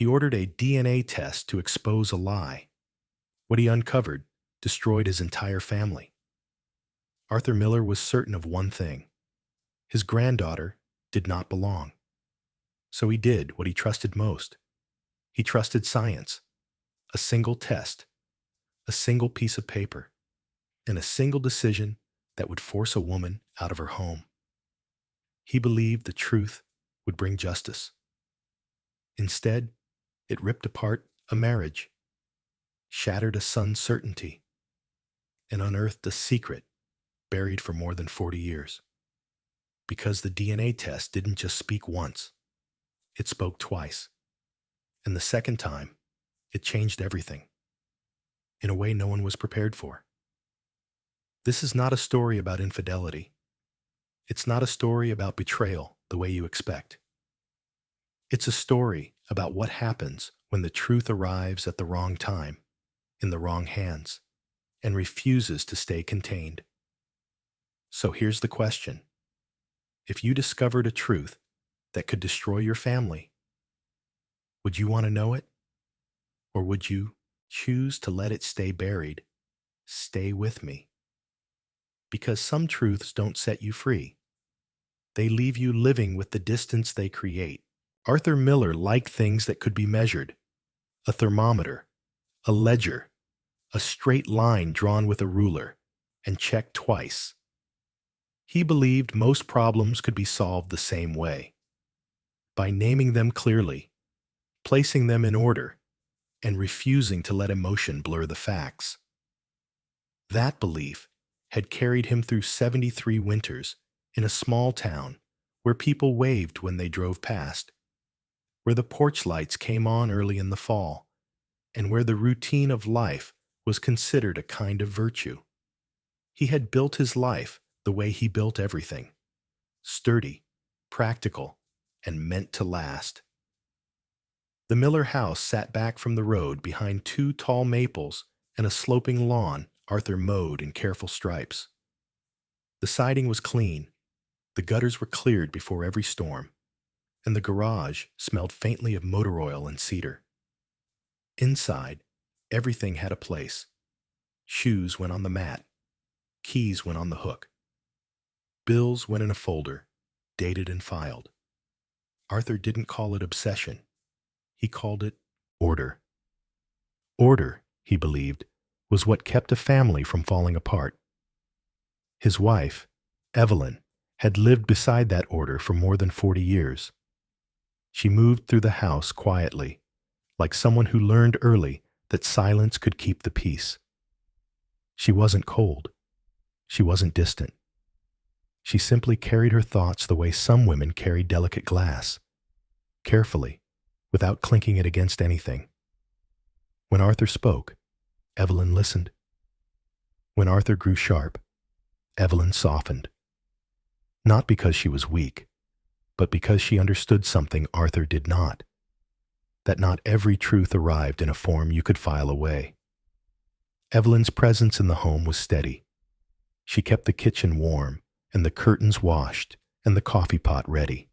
He ordered a DNA test to expose a lie. What he uncovered destroyed his entire family. Arthur Miller was certain of one thing: his granddaughter did not belong. So he did what he trusted most. He trusted science, a single test, a single piece of paper, and a single decision that would force a woman out of her home. He believed the truth would bring justice. Instead, it ripped apart a marriage, shattered a son's certainty, and unearthed a secret buried for more than 40 years. Because the DNA test didn't just speak once, it spoke twice. And the second time, it changed everything in a way no one was prepared for. This is not a story about infidelity. It's not a story about betrayal the way you expect. It's a story about what happens when the truth arrives at the wrong time, in the wrong hands, and refuses to stay contained. So here's the question. If you discovered a truth that could destroy your family, would you want to know it? Or would you choose to let it stay buried? Stay with me. Because some truths don't set you free. They leave you living with the distance they create. Arthur Miller liked things that could be measured: a thermometer, a ledger, a straight line drawn with a ruler, and checked twice. He believed most problems could be solved the same way: by naming them clearly, placing them in order, and refusing to let emotion blur the facts. That belief had carried him through 73 winters in a small town where people waved when they drove past, where the porch lights came on early in the fall, and where the routine of life was considered a kind of virtue. He had built his life the way he built everything: sturdy, practical, and meant to last. The Miller house sat back from the road behind 2 tall maples and a sloping lawn Arthur mowed in careful stripes. The siding was clean, the gutters were cleared before every storm, and the garage smelled faintly of motor oil and cedar. Inside, everything had a place. Shoes went on the mat, keys went on the hook, bills went in a folder, dated and filed. Arthur didn't call it obsession. He called it order. Order, he believed, was what kept a family from falling apart. His wife, Evelyn, had lived beside that order for more than 40 years. She moved through the house quietly, like someone who learned early that silence could keep the peace. She wasn't cold. She wasn't distant. She simply carried her thoughts the way some women carry delicate glass, carefully, without clinking it against anything. When Arthur spoke, Evelyn listened. When Arthur grew sharp, Evelyn softened. Not because she was weak, but because she understood something Arthur did not: that not every truth arrived in a form you could file away. Evelyn's presence in the home was steady. She kept the kitchen warm, and the curtains washed, and the coffee pot ready.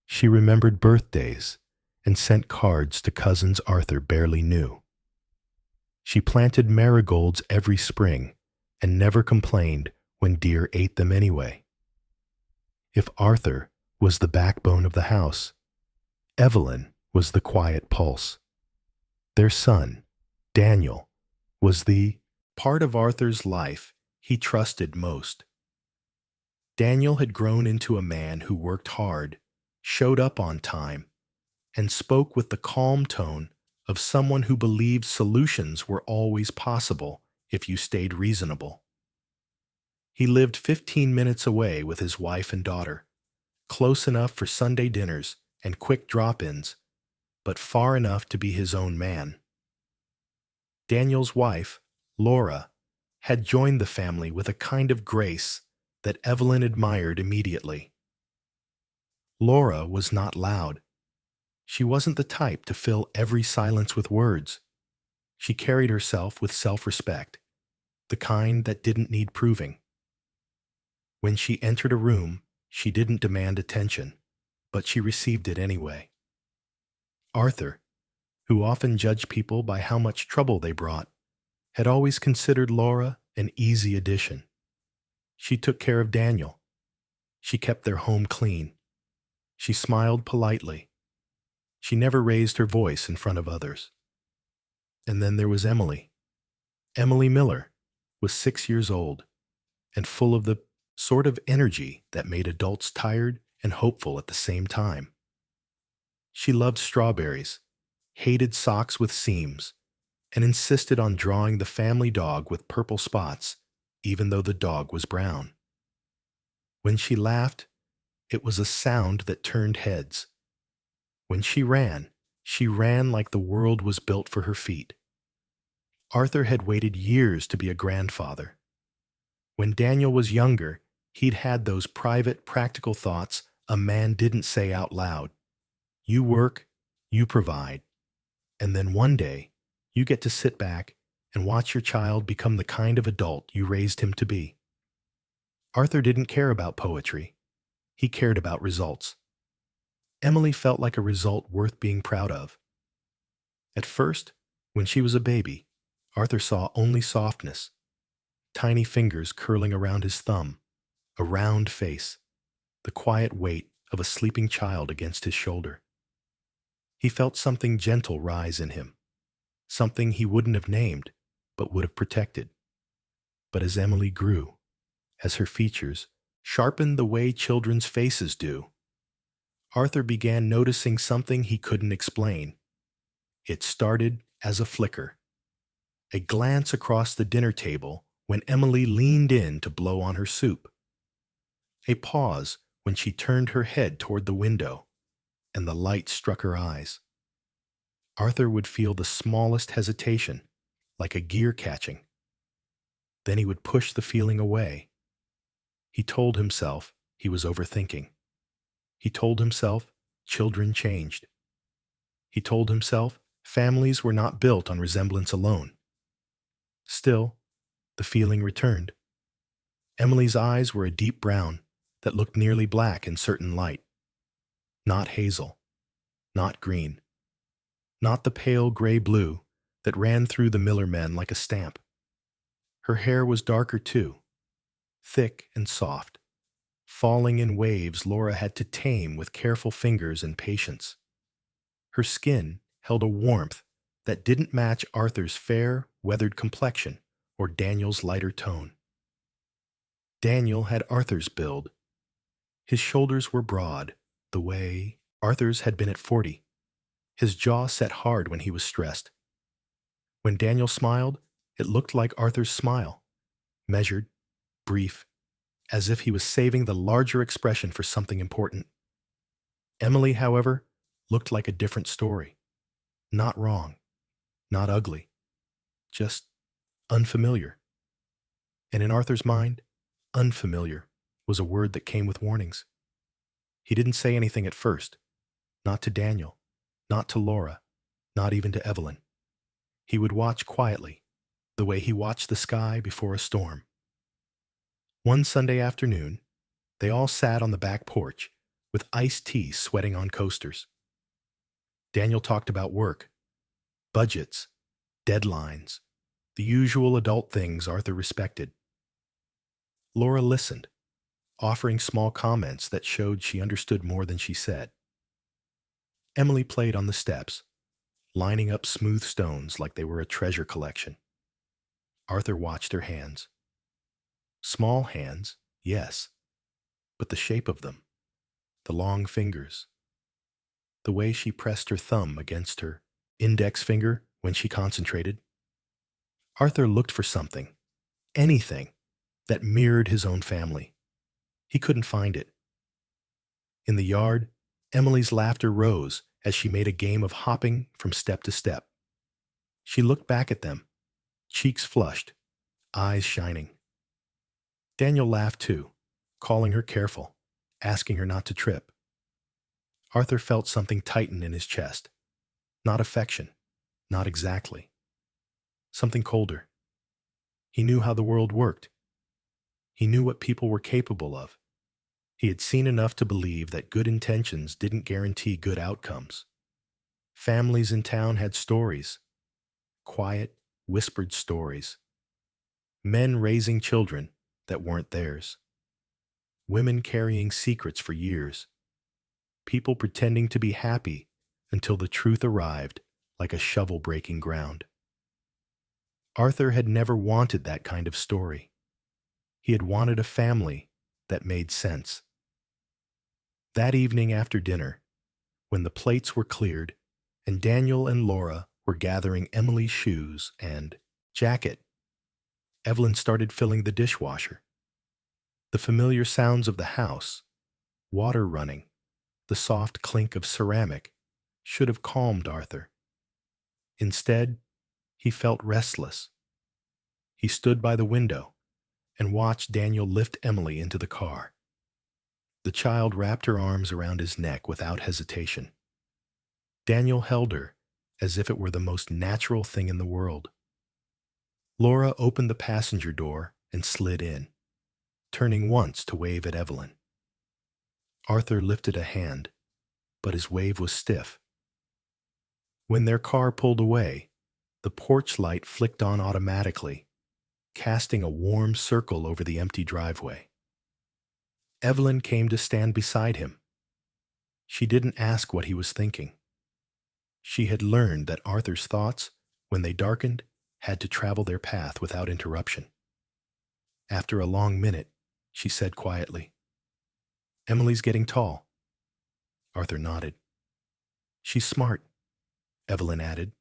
She remembered birthdays and sent cards to cousins Arthur barely knew. She planted marigolds every spring and never complained when deer ate them anyway. If Arthur was the backbone of the house, Evelyn was the quiet pulse. Their son, Daniel, was the part of Arthur's life he trusted most. Daniel had grown into a man who worked hard, showed up on time, and spoke with the calm tone of someone who believed solutions were always possible if you stayed reasonable. He lived 15 minutes away with his wife and daughter, close enough for Sunday dinners and quick drop-ins, but far enough to be his own man. Daniel's wife, Laura, had joined the family with a kind of grace that Evelyn admired immediately. Laura was not loud. She wasn't the type to fill every silence with words. She carried herself with self-respect, the kind that didn't need proving. When she entered a room, she didn't demand attention, but she received it anyway. Arthur, who often judged people by how much trouble they brought, had always considered Laura an easy addition. She took care of Daniel. She kept their home clean. She smiled politely. She never raised her voice in front of others. And then there was Emily. Emily Miller was 6 years old and full of the sort of energy that made adults tired and hopeful at the same time. She loved strawberries, hated socks with seams, and insisted on drawing the family dog with purple spots, even though the dog was brown. When she laughed, it was a sound that turned heads. When she ran like the world was built for her feet. Arthur had waited years to be a grandfather. When Daniel was younger, he'd had those private, practical thoughts a man didn't say out loud. You work, you provide, and then one day, you get to sit back and watch your child become the kind of adult you raised him to be. Arthur didn't care about poetry. He cared about results. Emily felt like a result worth being proud of. At first, when she was a baby, Arthur saw only softness, tiny fingers curling around his thumb, a round face, the quiet weight of a sleeping child against his shoulder. He felt something gentle rise in him, something he wouldn't have named, but would have protected. But as Emily grew, as her features sharpened the way children's faces do, Arthur began noticing something he couldn't explain. It started as a flicker, a glance across the dinner table when Emily leaned in to blow on her soup, a pause when she turned her head toward the window and the light struck her eyes. Arthur would feel the smallest hesitation, like a gear catching. Then he would push the feeling away. He told himself he was overthinking. He told himself children changed. He told himself families were not built on resemblance alone. Still, the feeling returned. Emily's eyes were a deep brown that looked nearly black in certain light. Not hazel, not green, not the pale gray blue that ran through the Miller men like a stamp. Her hair was darker too, thick and soft, falling in waves Laura had to tame with careful fingers and patience. Her skin held a warmth that didn't match Arthur's fair, weathered complexion or Daniel's lighter tone. Daniel had Arthur's build. His shoulders were broad, the way Arthur's had been at 40. His jaw set hard when he was stressed. When Daniel smiled, it looked like Arthur's smile, measured, brief, as if he was saving the larger expression for something important. Emily, however, looked like a different story. Not wrong, not ugly, just unfamiliar. And in Arthur's mind, unfamiliar was a word that came with warnings. He didn't say anything at first, not to Daniel, not to Laura, not even to Evelyn. He would watch quietly, the way he watched the sky before a storm. One Sunday afternoon, they all sat on the back porch with iced tea sweating on coasters. Daniel talked about work, budgets, deadlines, the usual adult things Arthur respected. Laura listened, offering small comments that showed she understood more than she said. Emily played on the steps, lining up smooth stones like they were a treasure collection. Arthur watched her hands. Small hands, yes, but the shape of them, the long fingers, the way she pressed her thumb against her index finger when she concentrated. Arthur looked for something, anything, that mirrored his own family. He couldn't find it. In the yard, Emily's laughter rose as she made a game of hopping from step to step. She looked back at them, cheeks flushed, eyes shining. Daniel laughed too, calling her careful, asking her not to trip. Arthur felt something tighten in his chest. Not affection, not exactly. Something colder. He knew how the world worked. He knew what people were capable of. He had seen enough to believe that good intentions didn't guarantee good outcomes. Families in town had stories, quiet, whispered stories. Men raising children that weren't theirs. Women carrying secrets for years. People pretending to be happy until the truth arrived like a shovel breaking ground. Arthur had never wanted that kind of story. He had wanted a family that made sense. That evening after dinner, when the plates were cleared and Daniel and Laura were gathering Emily's shoes and jacket, Evelyn started filling the dishwasher. The familiar sounds of the house, water running, the soft clink of ceramic, should have calmed Arthur. Instead, he felt restless. He stood by the window and watched Daniel lift Emily into the car. The child wrapped her arms around his neck without hesitation. Daniel held her as if it were the most natural thing in the world. Laura opened the passenger door and slid in, turning once to wave at Evelyn. Arthur lifted a hand, but his wave was stiff. When their car pulled away, the porch light flicked on automatically, casting a warm circle over the empty driveway. Evelyn came to stand beside him. She didn't ask what he was thinking. She had learned that Arthur's thoughts, when they darkened, had to travel their path without interruption. After a long minute, she said quietly, "Emily's getting tall." Arthur nodded. "She's smart," Evelyn added,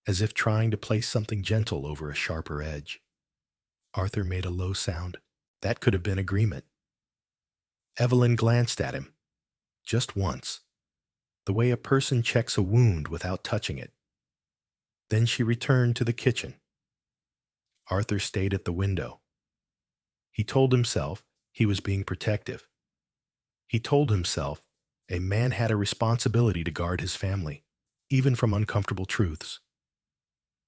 as if trying to place something gentle over a sharper edge. Arthur made a low sound. That could have been agreement. Evelyn glanced at him, just once, the way a person checks a wound without touching it. Then she returned to the kitchen. Arthur stayed at the window. He told himself he was being protective. He told himself a man had a responsibility to guard his family, even from uncomfortable truths.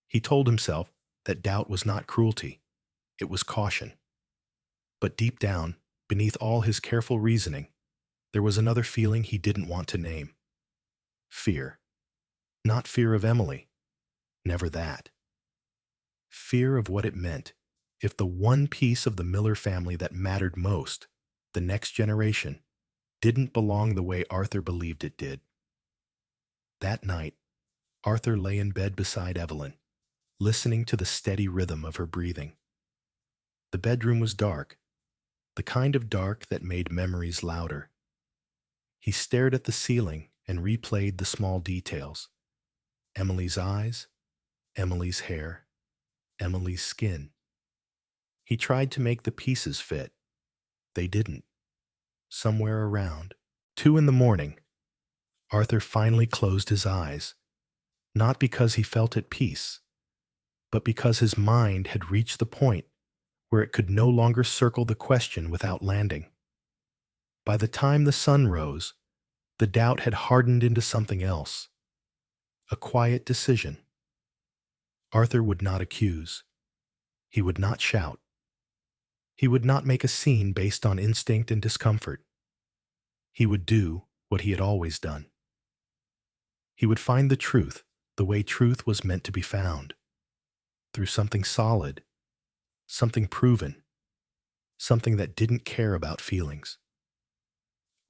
He told himself that doubt was not cruelty, it was caution. But deep down, beneath all his careful reasoning, there was another feeling he didn't want to name. Fear. Not fear of Emily. Never that. Fear of what it meant if the one piece of the Miller family that mattered most, the next generation, didn't belong the way Arthur believed it did. That night, Arthur lay in bed beside Evelyn, listening to the steady rhythm of her breathing. The bedroom was dark, the kind of dark that made memories louder. He stared at the ceiling and replayed the small details. Emily's eyes, Emily's hair, Emily's skin. He tried to make the pieces fit. They didn't. Somewhere around 2 a.m, Arthur finally closed his eyes, not because he felt at peace, but because his mind had reached the point where it could no longer circle the question without landing. By the time the sun rose, the doubt had hardened into something else. A quiet decision. Arthur would not accuse. He would not shout. He would not make a scene based on instinct and discomfort. He would do what he had always done. He would find the truth the way truth was meant to be found, through something solid, something proven, something that didn't care about feelings.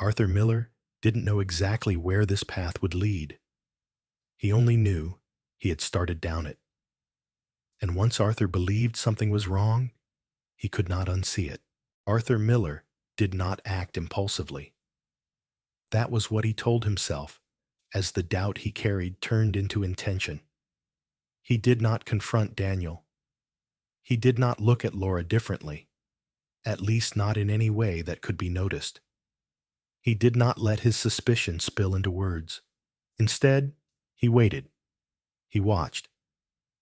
Arthur Miller didn't know exactly where this path would lead. He only knew he had started down it. And once Arthur believed something was wrong, he could not unsee it. Arthur Miller did not act impulsively. That was what he told himself as the doubt he carried turned into intention. He did not confront Daniel. He did not look at Laura differently, at least not in any way that could be noticed. He did not let his suspicion spill into words. Instead, he waited. He watched.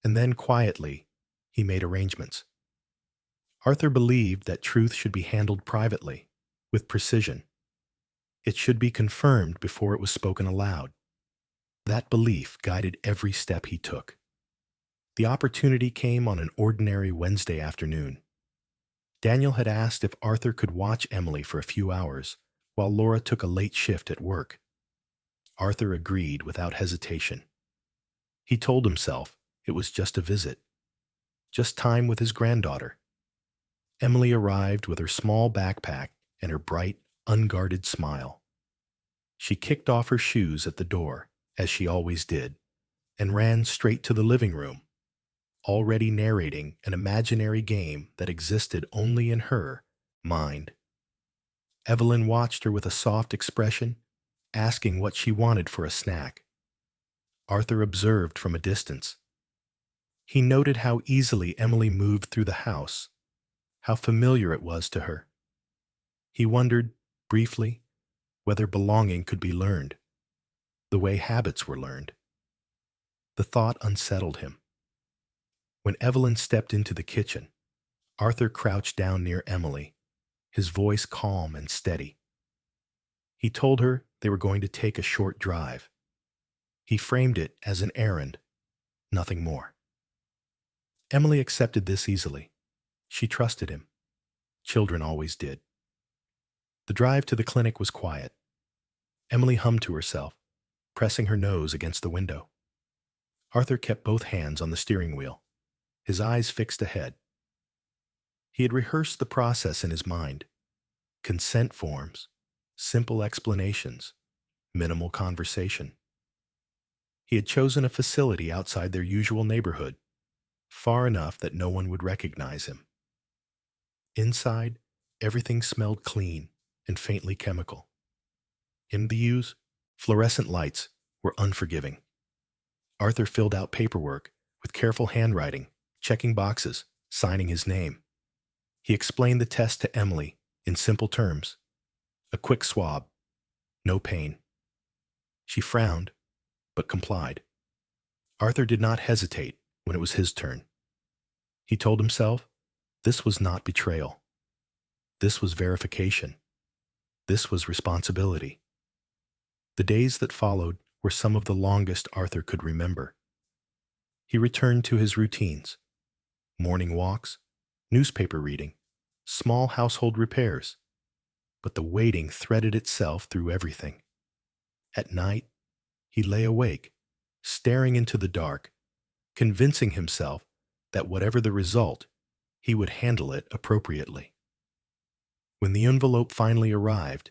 And then quietly, he made arrangements. Arthur believed that truth should be handled privately, with precision. It should be confirmed before it was spoken aloud. That belief guided every step he took. The opportunity came on an ordinary Wednesday afternoon. Daniel had asked if Arthur could watch Emily for a few hours while Laura took a late shift at work. Arthur agreed without hesitation. He told himself it was just a visit, just time with his granddaughter. Emily arrived with her small backpack and her bright, unguarded smile. She kicked off her shoes at the door, as she always did, and ran straight to the living room, already narrating an imaginary game that existed only in her mind. Evelyn watched her with a soft expression, asking what she wanted for a snack. Arthur observed from a distance. He noted how easily Emily moved through the house, how familiar it was to her. He wondered, briefly, whether belonging could be learned, the way habits were learned. The thought unsettled him. When Evelyn stepped into the kitchen, Arthur crouched down near Emily, his voice calm and steady. He told her they were going to take a short drive. He framed it as an errand, nothing more. Emily accepted this easily. She trusted him. Children always did. The drive to the clinic was quiet. Emily hummed to herself, pressing her nose against the window. Arthur kept both hands on the steering wheel, his eyes fixed ahead. He had rehearsed the process in his mind. Consent forms, simple explanations, minimal conversation. He had chosen a facility outside their usual neighborhood, far enough that no one would recognize him. Inside, everything smelled clean and faintly chemical. In the views, fluorescent lights were unforgiving. Arthur filled out paperwork with careful handwriting, checking boxes, signing his name. He explained the test to Emily in simple terms. A quick swab, no pain. She frowned, but complied. Arthur did not hesitate when it was his turn. He told himself this was not betrayal. This was verification. This was responsibility. The days that followed were some of the longest Arthur could remember. He returned to his routines: morning walks, newspaper reading, small household repairs. But the waiting threaded itself through everything. At night, he lay awake, staring into the dark, convincing himself that whatever the result, he would handle it appropriately. When the envelope finally arrived,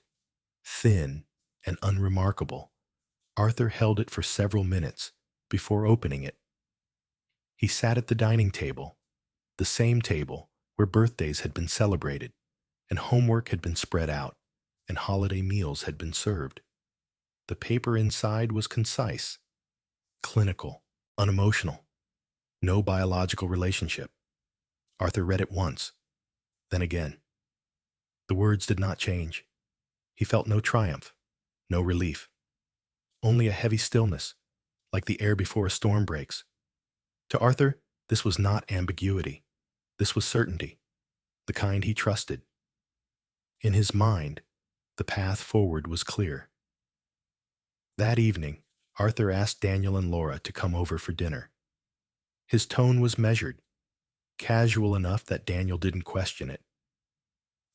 thin and unremarkable, Arthur held it for several minutes before opening it. He sat at the dining table, the same table where birthdays had been celebrated, and homework had been spread out, and holiday meals had been served. The paper inside was concise, clinical, unemotional, no biological relationship. Arthur read it once, then again. The words did not change. He felt no triumph, no relief, only a heavy stillness, like the air before a storm breaks. To Arthur, this was not ambiguity. This was certainty, the kind he trusted. In his mind, the path forward was clear. That evening, Arthur asked Daniel and Laura to come over for dinner. His tone was measured, casual enough that Daniel didn't question it.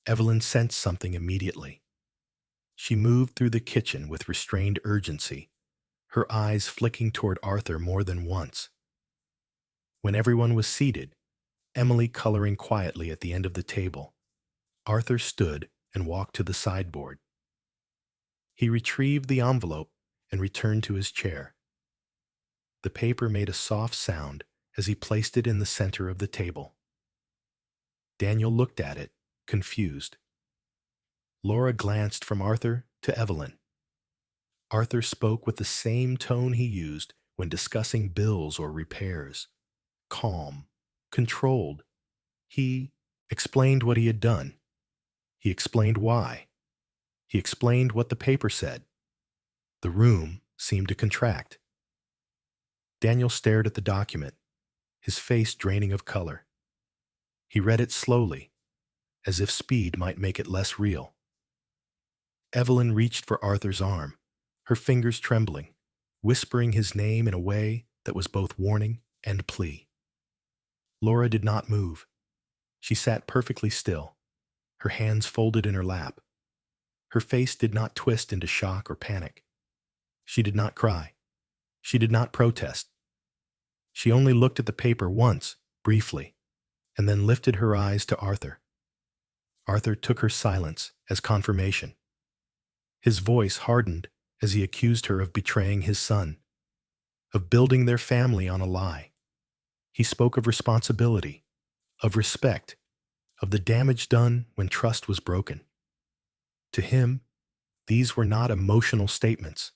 Evelyn sensed something immediately. She moved through the kitchen with restrained urgency, her eyes flicking toward Arthur more than once. When everyone was seated, Emily coloring quietly at the end of the table, Arthur stood and walked to the sideboard. He retrieved the envelope and returned to his chair. The paper made a soft sound as he placed it in the center of the table. Daniel looked at it, confused. Laura glanced from Arthur to Evelyn. Arthur spoke with the same tone he used when discussing bills or repairs. Calm, controlled. He explained what he had done. He explained why. He explained what the paper said. The room seemed to contract. Daniel stared at the document, his face draining of color. He read it slowly, as if speed might make it less real. Evelyn reached for Arthur's arm, her fingers trembling, whispering his name in a way that was both warning and plea. Laura did not move. She sat perfectly still, her hands folded in her lap. Her face did not twist into shock or panic. She did not cry. She did not protest. She only looked at the paper once, briefly, and then lifted her eyes to Arthur. Arthur took her silence as confirmation. His voice hardened as he accused her of betraying his son, of building their family on a lie. He spoke of responsibility, of respect, of the damage done when trust was broken. To him, these were not emotional statements.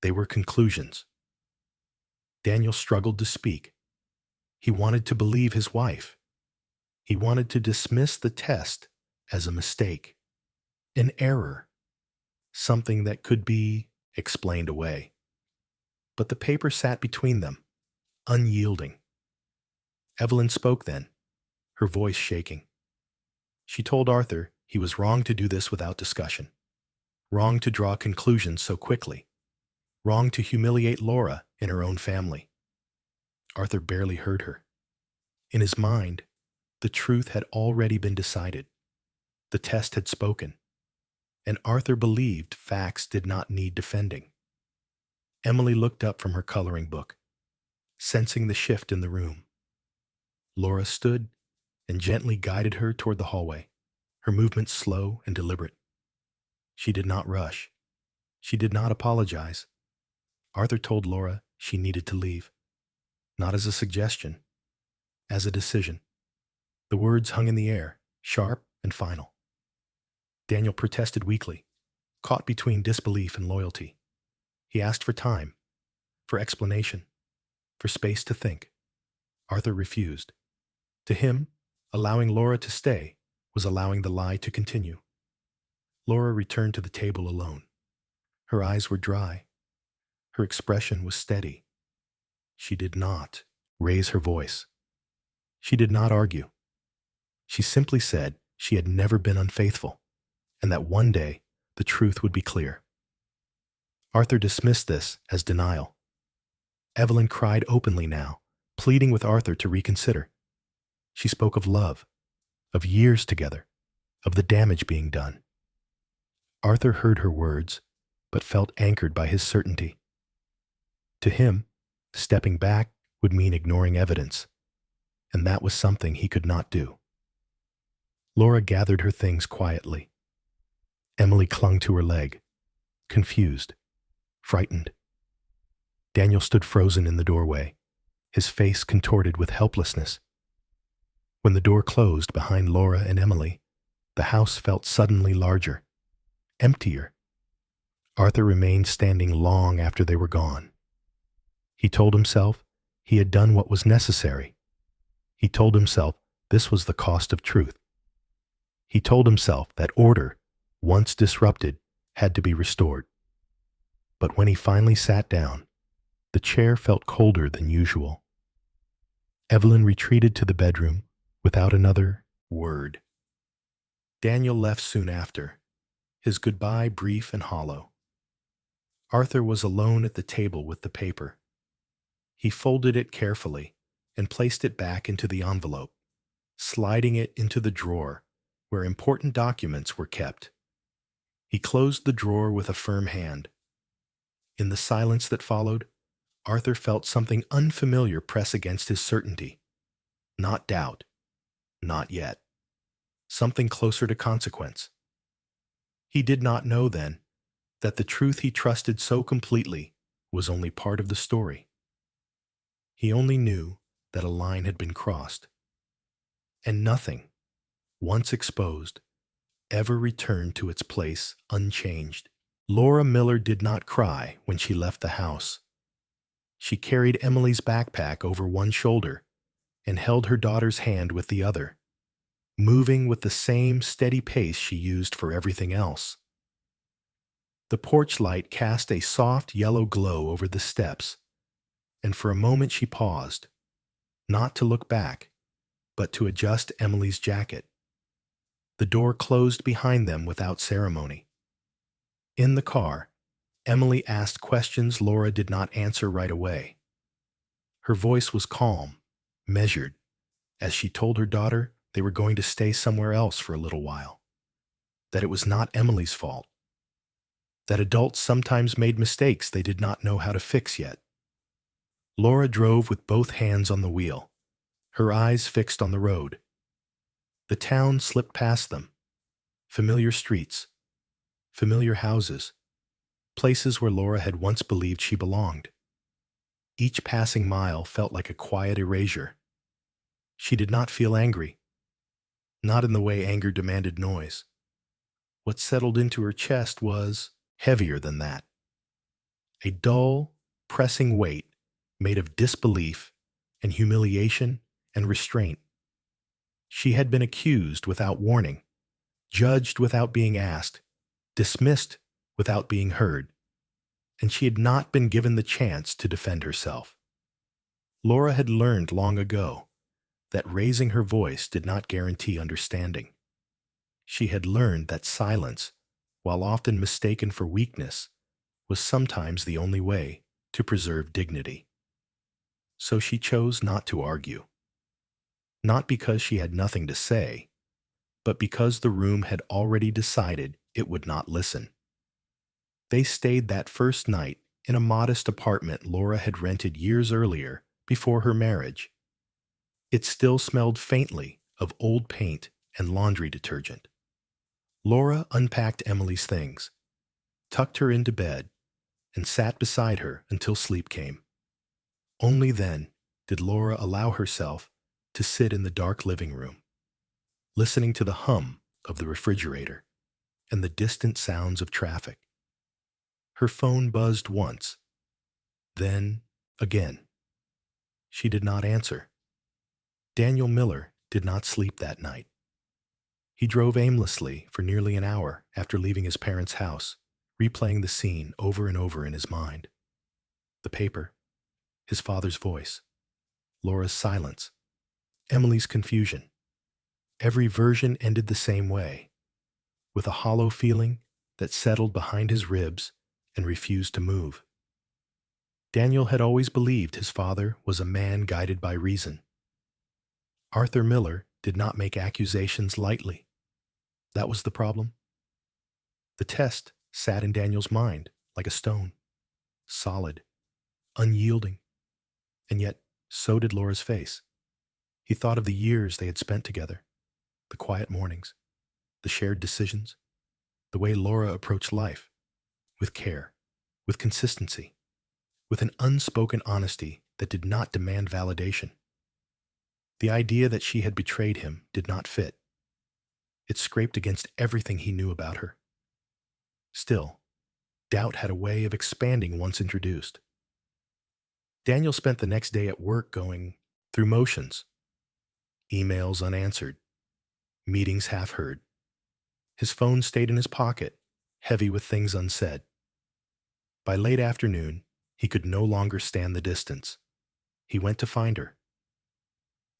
They were conclusions. Daniel struggled to speak. He wanted to believe his wife. He wanted to dismiss the test as a mistake, an error, something that could be explained away. But the paper sat between them, unyielding. Evelyn spoke then, her voice shaking. She told Arthur he was wrong to do this without discussion, wrong to draw conclusions so quickly, wrong to humiliate Laura in her own family. Arthur barely heard her. In his mind, the truth had already been decided. The test had spoken, and Arthur believed facts did not need defending. Emily looked up from her coloring book, sensing the shift in the room. Laura stood and gently guided her toward the hallway, her movements slow and deliberate. She did not rush. She did not apologize. Arthur told Laura she needed to leave, not as a suggestion, as a decision. The words hung in the air, sharp and final. Daniel protested weakly, caught between disbelief and loyalty. He asked for time, for explanation, for space to think. Arthur refused. To him, allowing Laura to stay was allowing the lie to continue. Laura returned to the table alone. Her eyes were dry. Her expression was steady. She did not raise her voice. She did not argue. She simply said she had never been unfaithful, and that one day the truth would be clear. Arthur dismissed this as denial. Evelyn cried openly now, pleading with Arthur to reconsider. She spoke of love, of years together, of the damage being done. Arthur heard her words, but felt anchored by his certainty. To him, stepping back would mean ignoring evidence, and that was something he could not do. Laura gathered her things quietly. Emily clung to her leg, confused, frightened. Daniel stood frozen in the doorway, his face contorted with helplessness. When the door closed behind Laura and Emily, the house felt suddenly larger, emptier. Arthur remained standing long after they were gone. He told himself he had done what was necessary. He told himself this was the cost of truth. He told himself that order, once disrupted, had to be restored. But when he finally sat down, the chair felt colder than usual. Evelyn retreated to the bedroom without another word. Daniel left soon after, his goodbye brief and hollow. Arthur was alone at the table with the paper. He folded it carefully and placed it back into the envelope, sliding it into the drawer where important documents were kept. He closed the drawer with a firm hand. In the silence that followed, Arthur felt something unfamiliar press against his certainty. Not doubt. Not yet. Something closer to consequence. He did not know then that the truth he trusted so completely was only part of the story. He only knew that a line had been crossed, and nothing, once exposed, ever returned to its place unchanged. Laura Miller did not cry when she left the house. She carried Emily's backpack over one shoulder and held her daughter's hand with the other, moving with the same steady pace she used for everything else. The porch light cast a soft yellow glow over the steps, and for a moment she paused, not to look back, but to adjust Emily's jacket. The door closed behind them without ceremony. In the car, Emily asked questions Laura did not answer right away. Her voice was calm, measured, as she told her daughter they were going to stay somewhere else for a little while, that it was not Emily's fault. that adults sometimes made mistakes they did not know how to fix yet. Laura drove with both hands on the wheel, her eyes fixed on the road. The town slipped past them. Familiar streets, familiar houses, places where Laura had once believed she belonged. Each passing mile felt like a quiet erasure. She did not feel angry, not in the way anger demanded noise. What settled into her chest was heavier than that. A dull, pressing weight made of disbelief and humiliation and restraint. She had been accused without warning, judged without being asked, dismissed without being heard, and she had not been given the chance to defend herself. Laura had learned long ago that raising her voice did not guarantee understanding. She had learned that silence, while often mistaken for weakness, was sometimes the only way to preserve dignity. So she chose not to argue. Not because she had nothing to say, but because the room had already decided it would not listen. They stayed that first night in a modest apartment Laura had rented years earlier before her marriage. It still smelled faintly of old paint and laundry detergent. Laura unpacked Emily's things, tucked her into bed, and sat beside her until sleep came. Only then did Laura allow herself to sit in the dark living room, listening to the hum of the refrigerator and the distant sounds of traffic. Her phone buzzed once, then again. She did not answer. Daniel Miller did not sleep that night. He drove aimlessly for nearly an hour after leaving his parents' house, replaying the scene over and over in his mind. The paper, his father's voice, Laura's silence, Emily's confusion. Every version ended the same way, with a hollow feeling that settled behind his ribs and refused to move. Daniel had always believed his father was a man guided by reason. Arthur Miller did not make accusations lightly. That was the problem. The test sat in Daniel's mind like a stone, solid, unyielding, and yet so did Laura's face. He thought of the years they had spent together, the quiet mornings, the shared decisions, the way Laura approached life, with care, with consistency, with an unspoken honesty that did not demand validation. The idea that she had betrayed him did not fit. It scraped against everything he knew about her. Still, doubt had a way of expanding once introduced. Daniel spent the next day at work going through motions. Emails unanswered, meetings half-heard. His phone stayed in his pocket, heavy with things unsaid. By late afternoon, he could no longer stand the distance. He went to find her.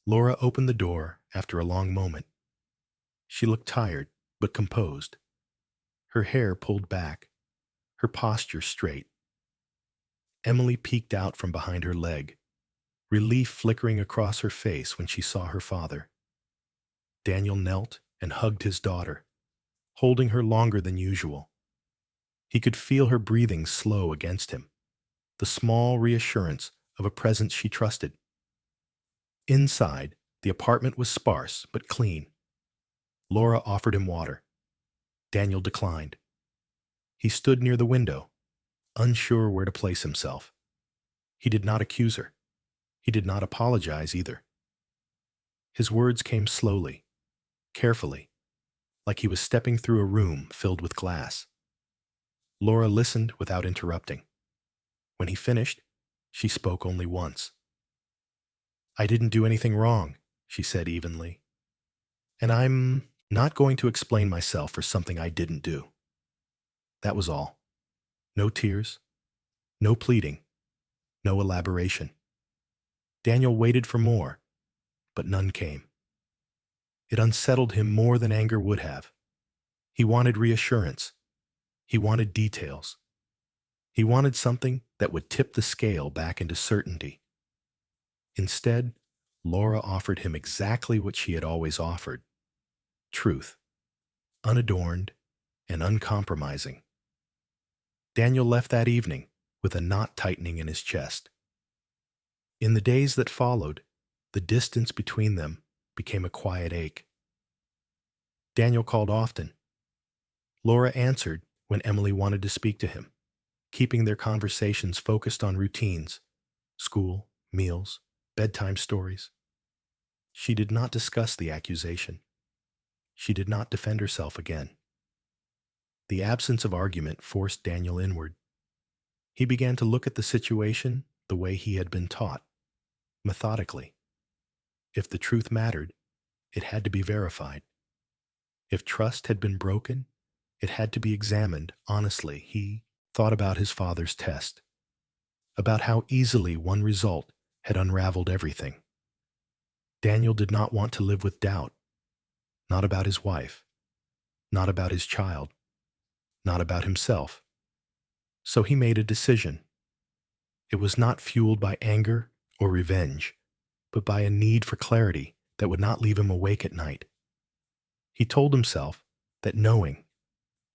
Laura opened the door after a long moment. She looked tired, but composed. Her hair pulled back, her posture straight. Emily peeked out from behind her leg, relief flickering across her face when she saw her father. Daniel knelt and hugged his daughter, holding her longer than usual. He could feel her breathing slow against him, the small reassurance of a presence she trusted. Inside, the apartment was sparse but clean. Laura offered him water. Daniel declined. He stood near the window, unsure where to place himself. He did not accuse her. He did not apologize either. His words came slowly, carefully, like he was stepping through a room filled with glass. Laura listened without interrupting. When he finished, she spoke only once. "I didn't do anything wrong," she said evenly. "And I'm not going to explain myself for something I didn't do." That was all. No tears, no pleading, no elaboration. Daniel waited for more, but none came. It unsettled him more than anger would have. He wanted reassurance. He wanted details. He wanted something that would tip the scale back into certainty. Instead, Laura offered him exactly what she had always offered: truth, unadorned and uncompromising. Daniel left that evening with a knot tightening in his chest. In the days that followed, the distance between them became a quiet ache. Daniel called often. Laura answered when Emily wanted to speak to him, keeping their conversations focused on routines, school, meals, bedtime stories. She did not discuss the accusation. She did not defend herself again. The absence of argument forced Daniel inward. He began to look at the situation the way he had been taught, methodically. If the truth mattered, it had to be verified. If trust had been broken, it had to be examined honestly. He thought about his father's test, about how easily one result had unraveled everything. Daniel did not want to live with doubt, not about his wife, not about his child, not about himself. So he made a decision. It was not fueled by anger or revenge, but by a need for clarity that would not leave him awake at night. He told himself that knowing,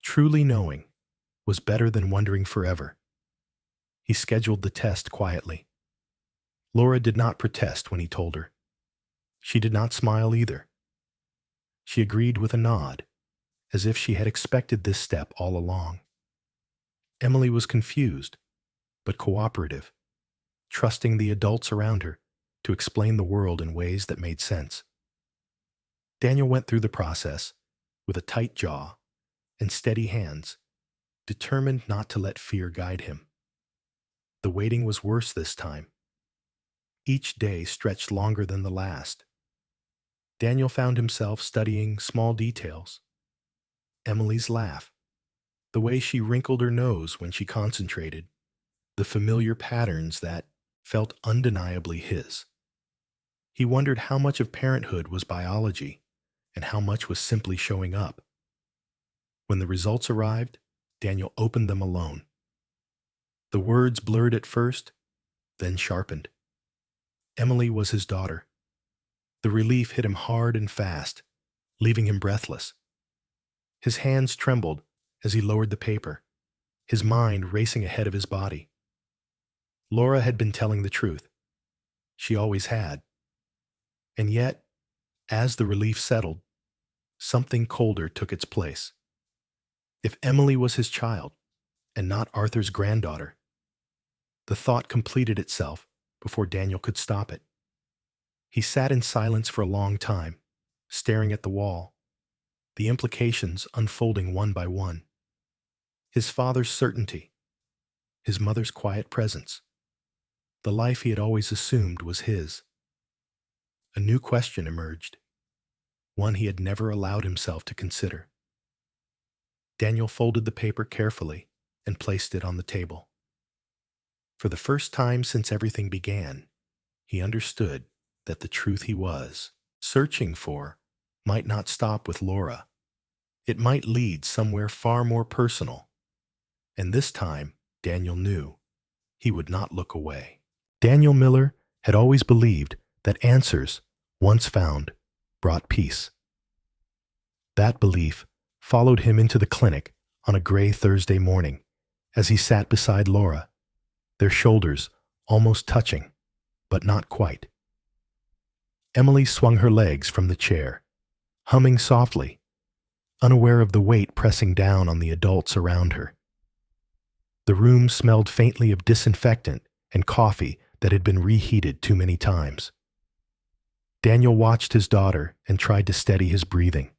truly knowing, was better than wondering forever. He scheduled the test quietly. Laura did not protest when he told her. She did not smile either. She agreed with a nod, as if she had expected this step all along. Emily was confused, but cooperative, trusting the adults around her to explain the world in ways that made sense. Daniel went through the process with a tight jaw and steady hands, determined not to let fear guide him. The waiting was worse this time. Each day stretched longer than the last. Daniel found himself studying small details. Emily's laugh, the way she wrinkled her nose when she concentrated, the familiar patterns that felt undeniably his. He wondered how much of parenthood was biology and how much was simply showing up. When the results arrived, Daniel opened them alone. The words blurred at first, then sharpened. Emily was his daughter. The relief hit him hard and fast, leaving him breathless. His hands trembled as he lowered the paper, his mind racing ahead of his body. Laura had been telling the truth. She always had. And yet, as the relief settled, something colder took its place. If Emily was his child, and not Arthur's granddaughter, the thought completed itself before Daniel could stop it. He sat in silence for a long time, staring at the wall, the implications unfolding one by one. His father's certainty, his mother's quiet presence, the life he had always assumed was his. A new question emerged, one he had never allowed himself to consider. Daniel folded the paper carefully and placed it on the table. For the first time since everything began, he understood that the truth he was searching for might not stop with Laura. It might lead somewhere far more personal. And this time, Daniel knew he would not look away. Daniel Miller had always believed that answers, once found, brought peace. That belief followed him into the clinic on a gray Thursday morning as he sat beside Laura, their shoulders almost touching, but not quite. Emily swung her legs from the chair, humming softly, unaware of the weight pressing down on the adults around her. The room smelled faintly of disinfectant and coffee that had been reheated too many times. Daniel watched his daughter and tried to steady his breathing.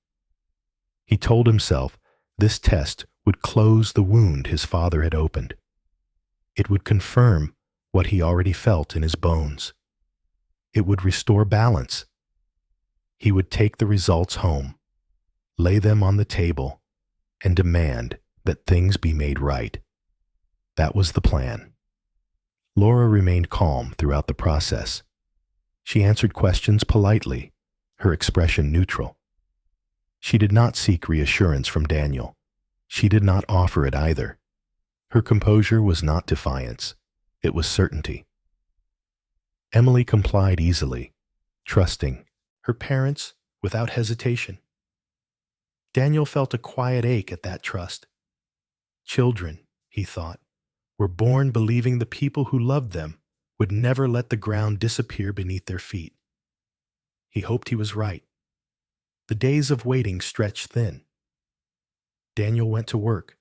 He told himself this test would close the wound his father had opened. It would confirm what he already felt in his bones. It would restore balance. He would take the results home, lay them on the table, and demand that things be made right. That was the plan. Laura remained calm throughout the process. She answered questions politely, her expression neutral. She did not seek reassurance from Daniel. She did not offer it either. Her composure was not defiance. It was certainty. Emily complied easily, trusting her parents without hesitation. Daniel felt a quiet ache at that trust. Children, he thought, were born believing the people who loved them would never let the ground disappear beneath their feet. He hoped he was right. The days of waiting stretched thin. Daniel went to work,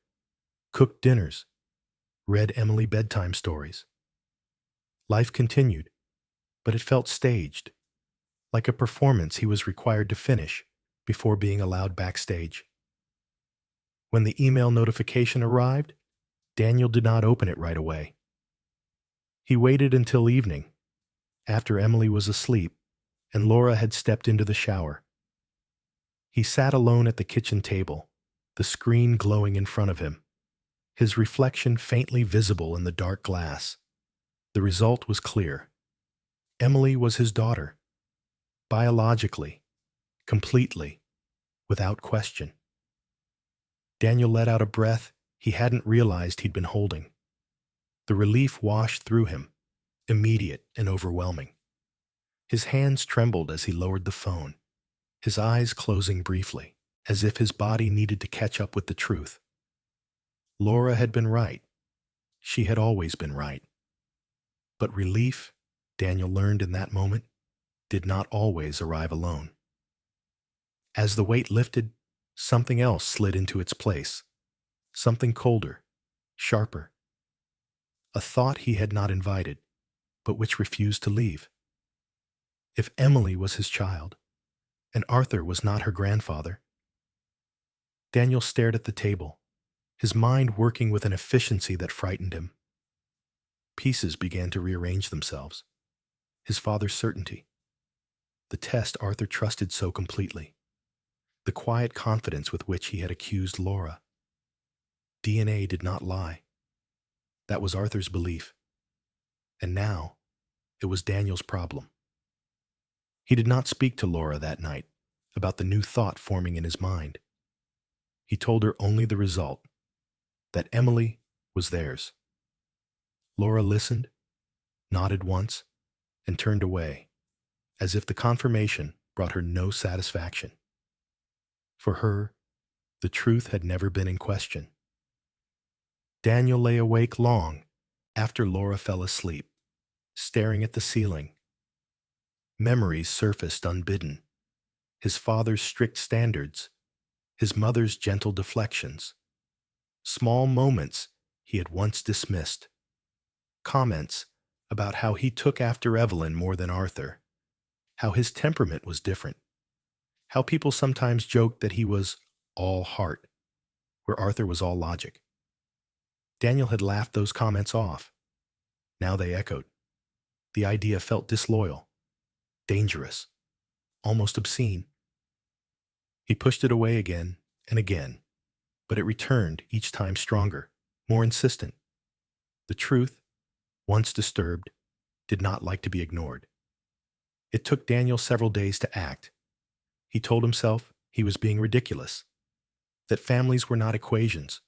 cooked dinners, read Emily bedtime stories. Life continued, but it felt staged, like a performance he was required to finish before being allowed backstage. When the email notification arrived, Daniel did not open it right away. He waited until evening, after Emily was asleep and Laura had stepped into the shower. He sat alone at the kitchen table, the screen glowing in front of him, his reflection faintly visible in the dark glass. The result was clear. Emily was his daughter, biologically, completely, without question. Daniel let out a breath he hadn't realized he'd been holding. The relief washed through him, immediate and overwhelming. His hands trembled as he lowered the phone, his eyes closing briefly, as if his body needed to catch up with the truth. Laura had been right. She had always been right. But relief, Daniel learned in that moment, did not always arrive alone. As the weight lifted, something else slid into its place, something colder, sharper. A thought he had not invited, but which refused to leave. If Emily was his child, and Arthur was not her grandfather. Daniel stared at the table, his mind working with an efficiency that frightened him. Pieces began to rearrange themselves. His father's certainty, the test Arthur trusted so completely, the quiet confidence with which he had accused Laura. DNA did not lie. That was Arthur's belief. And now, it was Daniel's problem. He did not speak to Laura that night about the new thought forming in his mind. He told her only the result, that Emily was theirs. Laura listened, nodded once, and turned away, as if the confirmation brought her no satisfaction. For her, the truth had never been in question. Daniel lay awake long after Laura fell asleep, staring at the ceiling. Memories surfaced unbidden, his father's strict standards, his mother's gentle deflections, small moments he had once dismissed, comments about how he took after Evelyn more than Arthur, how his temperament was different, how people sometimes joked that he was all heart, where Arthur was all logic. Daniel had laughed those comments off. Now they echoed. The idea felt disloyal, dangerous, almost obscene. He pushed it away again and again, but it returned each time stronger, more insistent. The truth, once disturbed, did not like to be ignored. It took Daniel several days to act. He told himself he was being ridiculous, that families were not equations,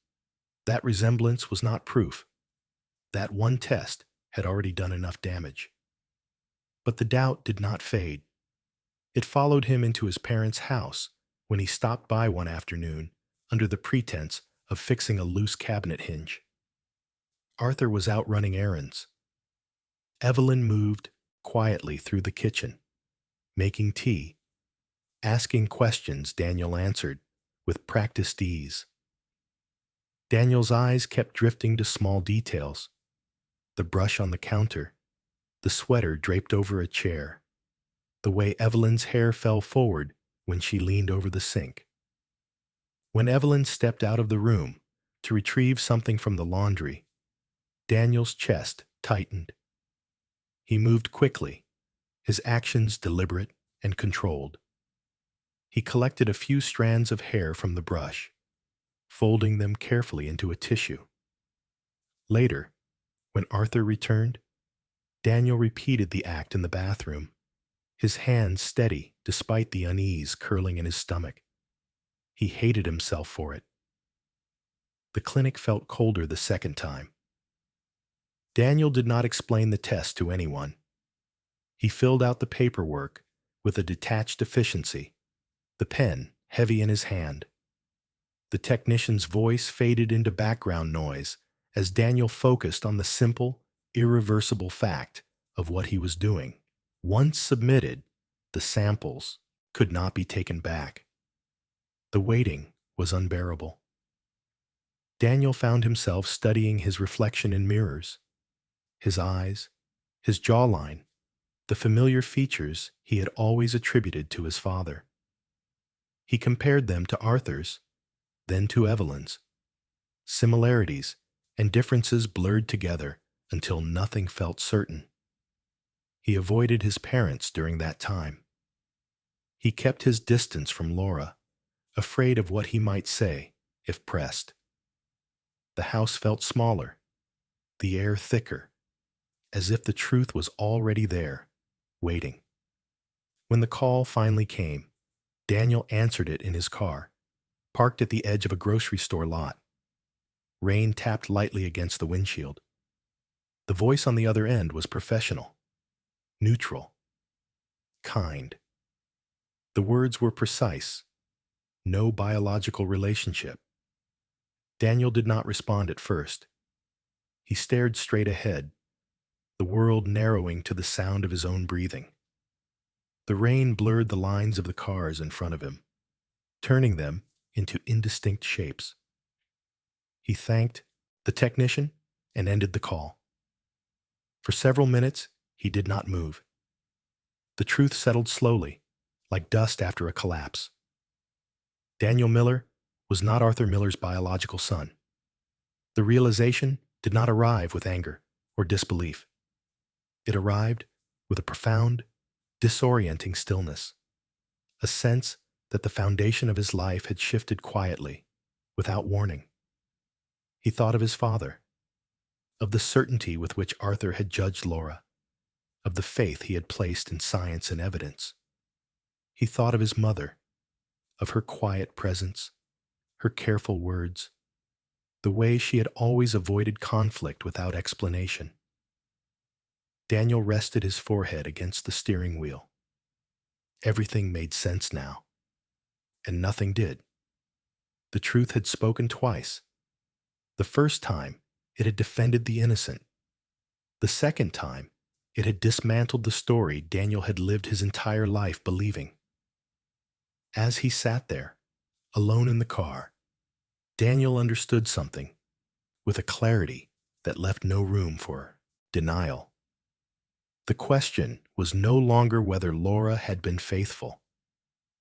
that resemblance was not proof, that one test had already done enough damage. But the doubt did not fade. It followed him into his parents' house when he stopped by one afternoon under the pretense of fixing a loose cabinet hinge. Arthur was out running errands. Evelyn moved quietly through the kitchen, making tea, asking questions Daniel answered with practiced ease. Daniel's eyes kept drifting to small details, the brush on the counter, the sweater draped over a chair, the way Evelyn's hair fell forward when she leaned over the sink. When Evelyn stepped out of the room to retrieve something from the laundry, Daniel's chest tightened. He moved quickly, his actions deliberate and controlled. He collected a few strands of hair from the brush, folding them carefully into a tissue. Later, when Arthur returned, Daniel repeated the act in the bathroom, his hands steady despite the unease curling in his stomach. He hated himself for it. The clinic felt colder the second time. Daniel did not explain the test to anyone. He filled out the paperwork with a detached efficiency, the pen heavy in his hand. The technician's voice faded into background noise as Daniel focused on the simple, irreversible fact of what he was doing. Once submitted, the samples could not be taken back. The waiting was unbearable. Daniel found himself studying his reflection in mirrors. His eyes, his jawline, the familiar features he had always attributed to his father. He compared them to Arthur's, then to Evelyn's. Similarities and differences blurred together until nothing felt certain. He avoided his parents during that time. He kept his distance from Laura, afraid of what he might say if pressed. The house felt smaller, the air thicker, as if the truth was already there, waiting. When the call finally came, Daniel answered it in his car, parked at the edge of a grocery store lot. Rain tapped lightly against the windshield. The voice on the other end was professional, neutral, kind. The words were precise. No biological relationship. Daniel did not respond at first. He stared straight ahead, the world narrowing to the sound of his own breathing. The rain blurred the lines of the cars in front of him, turning them into indistinct shapes. He thanked the technician and ended the call. For several minutes, he did not move. The truth settled slowly, like dust after a collapse. Daniel Miller was not Arthur Miller's biological son. The realization did not arrive with anger or disbelief. It arrived with a profound, disorienting stillness, a sense that the foundation of his life had shifted quietly, without warning. He thought of his father, of the certainty with which Arthur had judged Laura, of the faith he had placed in science and evidence. He thought of his mother, of her quiet presence, her careful words, the way she had always avoided conflict without explanation. Daniel rested his forehead against the steering wheel. Everything made sense now, and nothing did. The truth had spoken twice. The first time, it had defended the innocent. The second time, it had dismantled the story Daniel had lived his entire life believing. As he sat there, alone in the car, Daniel understood something with a clarity that left no room for denial. The question was no longer whether Laura had been faithful.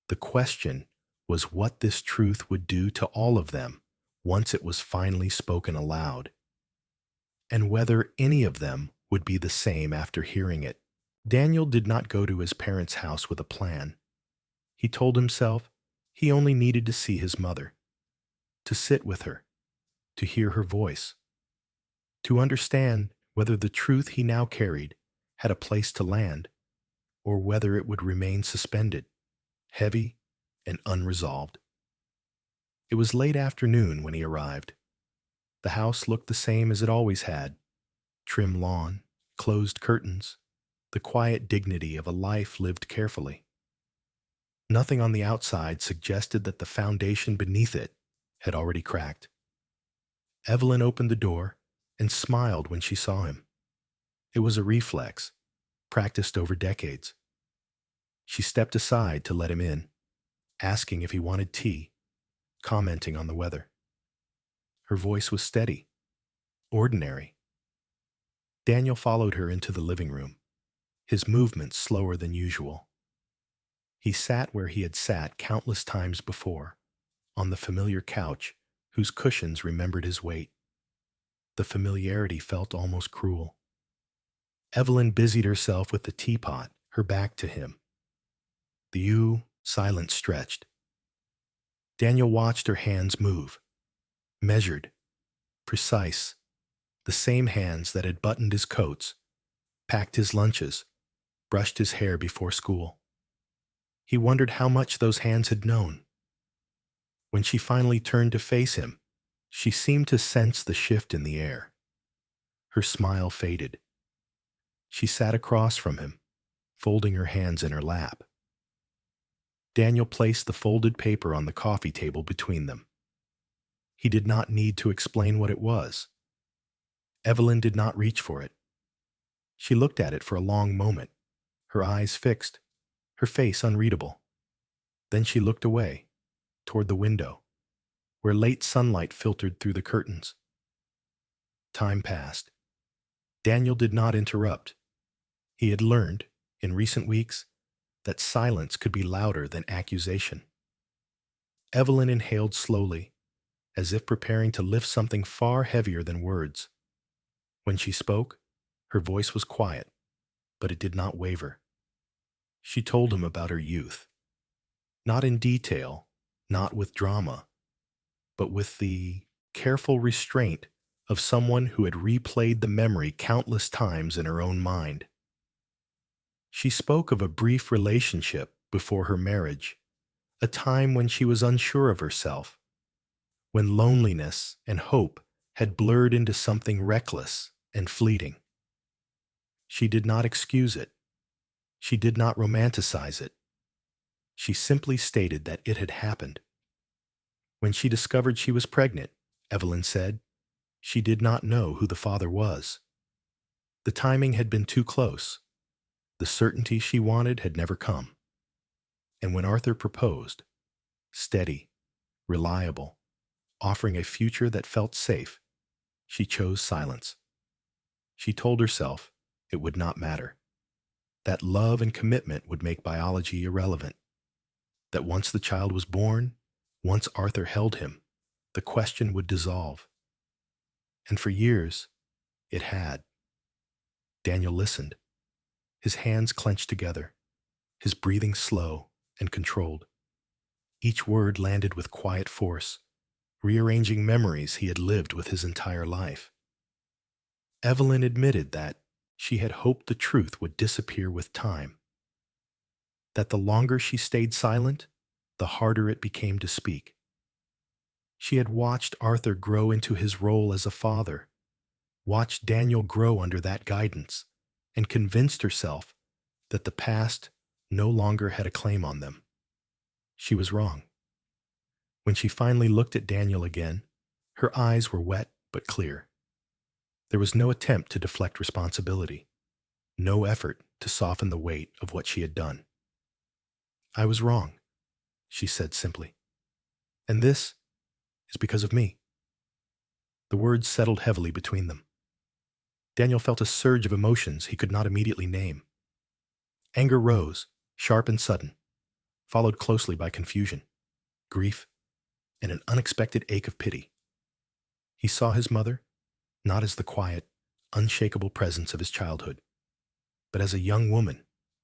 The question was what this truth would do to all of them once it was finally spoken aloud, and whether any of them would be the same after hearing it. Daniel did not go to his parents' house with a plan. He told himself he only needed to see his mother, to sit with her, to hear her voice, to understand whether the truth he now carried had a place to land, or whether it would remain suspended, heavy and unresolved. It was late afternoon when he arrived. The house looked the same as it always had: trim lawn, closed curtains, the quiet dignity of a life lived carefully. Nothing on the outside suggested that the foundation beneath it had already cracked. Evelyn opened the door and smiled when she saw him. It was a reflex, practiced over decades. She stepped aside to let him in, asking if he wanted tea, commenting on the weather. Her voice was steady, ordinary. Daniel followed her into the living room, his movements slower than usual. He sat where he had sat countless times before, on the familiar couch whose cushions remembered his weight. The familiarity felt almost cruel. Evelyn busied herself with the teapot, her back to him. The silence stretched. Daniel watched her hands move, measured, precise, the same hands that had buttoned his coats, packed his lunches, brushed his hair before school. He wondered how much those hands had known. When she finally turned to face him, she seemed to sense the shift in the air. Her smile faded. She sat across from him, folding her hands in her lap. Daniel placed the folded paper on the coffee table between them. He did not need to explain what it was. Evelyn did not reach for it. She looked at it for a long moment, her eyes fixed, her face unreadable. Then she looked away, toward the window, where late sunlight filtered through the curtains. Time passed. Daniel did not interrupt. He had learned, in recent weeks, that silence could be louder than accusation. Evelyn inhaled slowly, as if preparing to lift something far heavier than words. When she spoke, her voice was quiet, but it did not waver. She told him about her youth. Not in detail, not with drama, but with the careful restraint of someone who had replayed the memory countless times in her own mind. She spoke of a brief relationship before her marriage, a time when she was unsure of herself, when loneliness and hope had blurred into something reckless and fleeting. She did not excuse it. She did not romanticize it. She simply stated that it had happened. When she discovered she was pregnant, Evelyn said, she did not know who the father was. The timing had been too close. The certainty she wanted had never come. And when Arthur proposed, steady, reliable, offering a future that felt safe, she chose silence. She told herself it would not matter, that love and commitment would make biology irrelevant, that once the child was born, once Arthur held him, the question would dissolve. And for years, it had. Daniel listened, his hands clenched together, his breathing slow and controlled. Each word landed with quiet force, rearranging memories he had lived with his entire life. Evelyn admitted that she had hoped the truth would disappear with time, that the longer she stayed silent, the harder it became to speak. She had watched Arthur grow into his role as a father, watched Daniel grow under that guidance, and convinced herself that the past no longer had a claim on them. She was wrong. When she finally looked at Daniel again, her eyes were wet but clear. There was no attempt to deflect responsibility, no effort to soften the weight of what she had done. I was wrong, she said simply. And this is because of me. The words settled heavily between them. Daniel felt a surge of emotions he could not immediately name. Anger rose, sharp and sudden, followed closely by confusion, grief, and an unexpected ache of pity. He saw his mother, not as the quiet, unshakable presence of his childhood, but as a young woman,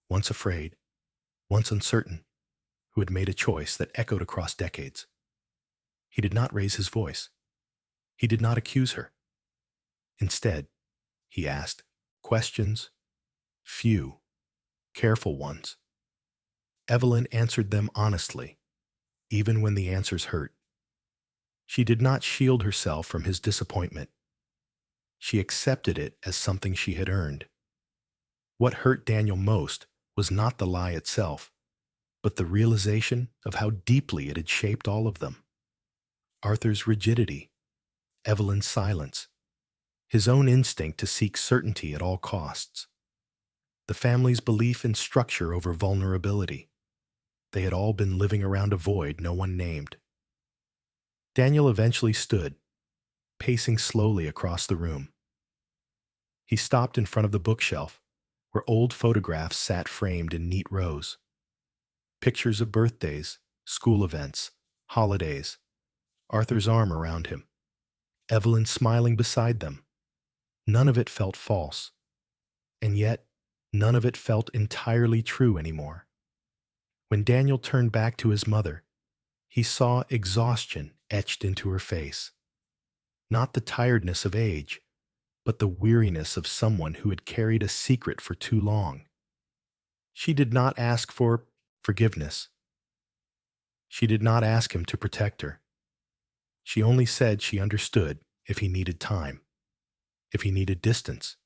once afraid, once uncertain, who had made a choice that echoed across decades. He did not raise his voice. He did not accuse her. Instead, he asked questions, few, careful ones. Evelyn answered them honestly, even when the answers hurt. She did not shield herself from his disappointment. She accepted it as something she had earned. What hurt Daniel most was not the lie itself, but the realization of how deeply it had shaped all of them. Arthur's rigidity, Evelyn's silence, his own instinct to seek certainty at all costs, the family's belief in structure over vulnerability. They had all been living around a void no one named. Daniel eventually stood, pacing slowly across the room. He stopped in front of the bookshelf, where old photographs sat framed in neat rows. Pictures of birthdays, school events, holidays, Arthur's arm around him, Evelyn smiling beside them. None of it felt false, and yet none of it felt entirely true anymore. When Daniel turned back to his mother, he saw exhaustion etched into her face. Not the tiredness of age, but the weariness of someone who had carried a secret for too long. She did not ask for forgiveness. She did not ask him to protect her. She only said she understood if he needed time, if he needed distance,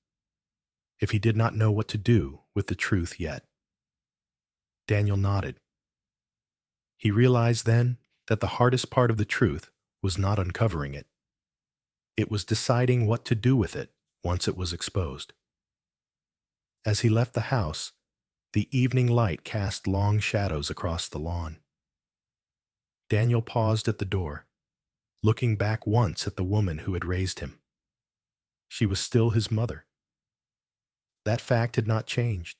if he did not know what to do with the truth yet. Daniel nodded. He realized then that the hardest part of the truth was not uncovering it. It was deciding what to do with it once it was exposed. As he left the house, the evening light cast long shadows across the lawn. Daniel paused at the door, looking back once at the woman who had raised him. She was still his mother. That fact had not changed,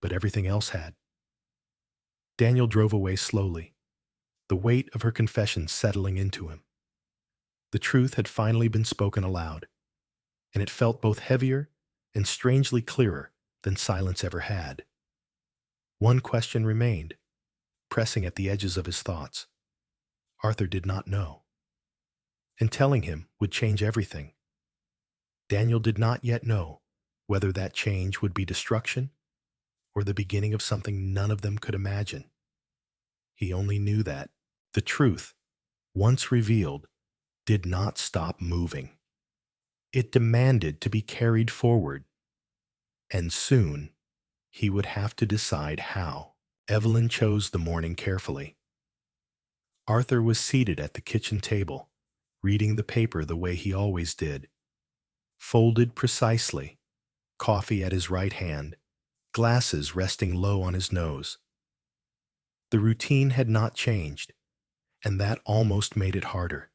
but everything else had. Daniel drove away slowly, the weight of her confession settling into him. The truth had finally been spoken aloud, and it felt both heavier and strangely clearer than silence ever had. One question remained, pressing at the edges of his thoughts. Arthur did not know, and telling him would change everything. Daniel did not yet know whether that change would be destruction or the beginning of something none of them could imagine. He only knew that the truth, once revealed, did not stop moving. It demanded to be carried forward, and soon he would have to decide how. Evelyn chose the morning carefully. Arthur was seated at the kitchen table, reading the paper the way he always did, folded precisely, coffee at his right hand, glasses resting low on his nose. The routine had not changed, and that almost made it harder.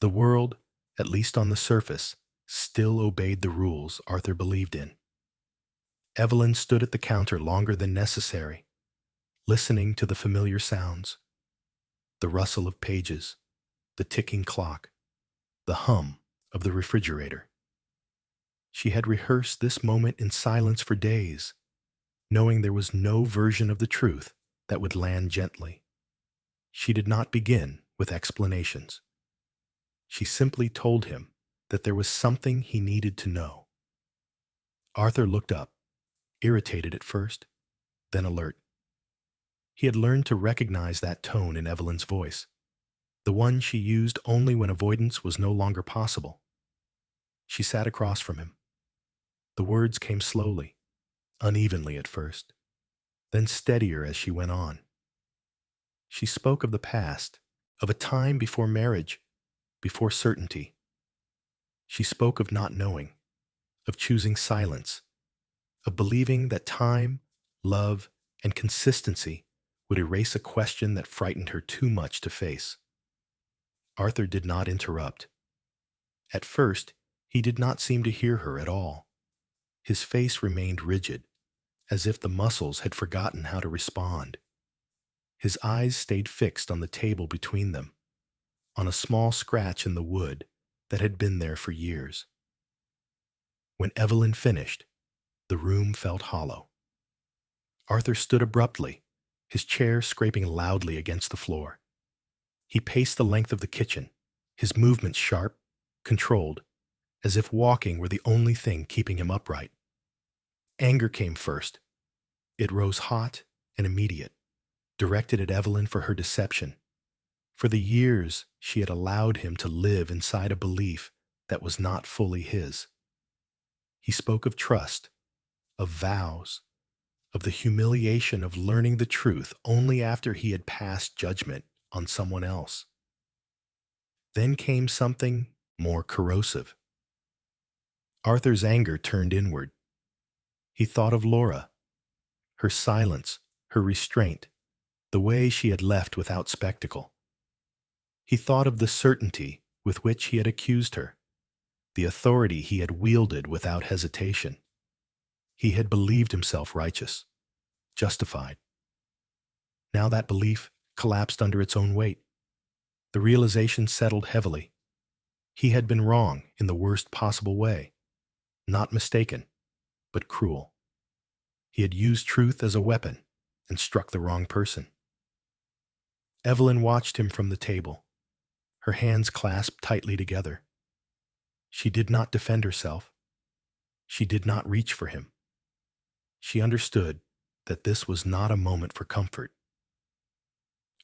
The world, at least on the surface, still obeyed the rules Arthur believed in. Evelyn stood at the counter longer than necessary, listening to the familiar sounds, the rustle of pages, the ticking clock, the hum of the refrigerator. She had rehearsed this moment in silence for days, knowing there was no version of the truth that would land gently. She did not begin with explanations. She simply told him that there was something he needed to know. Arthur looked up, irritated at first, then alert. He had learned to recognize that tone in Evelyn's voice, the one she used only when avoidance was no longer possible. She sat across from him. The words came slowly, unevenly at first, then steadier as she went on. She spoke of the past, of a time before marriage, before certainty. She spoke of not knowing, of choosing silence, of believing that time, love, and consistency would erase a question that frightened her too much to face. Arthur did not interrupt. At first, he did not seem to hear her at all. His face remained rigid, as if the muscles had forgotten how to respond. His eyes stayed fixed on the table between them, on a small scratch in the wood that had been there for years. When Evelyn finished, the room felt hollow. Arthur stood abruptly, his chair scraping loudly against the floor. He paced the length of the kitchen, his movements sharp, controlled, as if walking were the only thing keeping him upright. Anger came first. It rose hot and immediate, directed at Evelyn for her deception. For the years she had allowed him to live inside a belief that was not fully his. He spoke of trust, of vows, of the humiliation of learning the truth only after he had passed judgment on someone else. Then came something more corrosive. Arthur's anger turned inward. He thought of Laura, her silence, her restraint, the way she had left without spectacle. He thought of the certainty with which he had accused her, the authority he had wielded without hesitation. He had believed himself righteous, justified. Now that belief collapsed under its own weight. The realization settled heavily. He had been wrong in the worst possible way, not mistaken, but cruel. He had used truth as a weapon and struck the wrong person. Evelyn watched him from the table, her hands clasped tightly together. She did not defend herself. She did not reach for him. She understood that this was not a moment for comfort.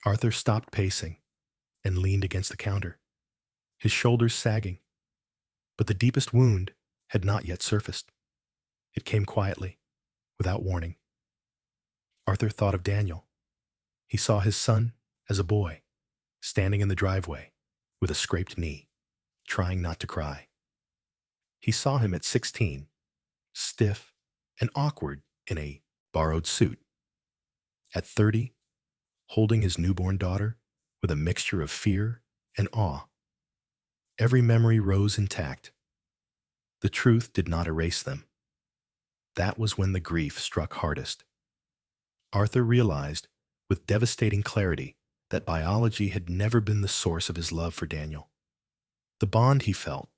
Arthur stopped pacing and leaned against the counter, his shoulders sagging. But the deepest wound had not yet surfaced. It came quietly, without warning. Arthur thought of Daniel. He saw his son as a boy, standing in the driveway with a scraped knee, trying not to cry. He saw him at 16, stiff and awkward in a borrowed suit. At 30, holding his newborn daughter with a mixture of fear and awe. Every memory rose intact. The truth did not erase them. That was when the grief struck hardest. Arthur realized with devastating clarity that biology had never been the source of his love for Daniel. The bond he felt,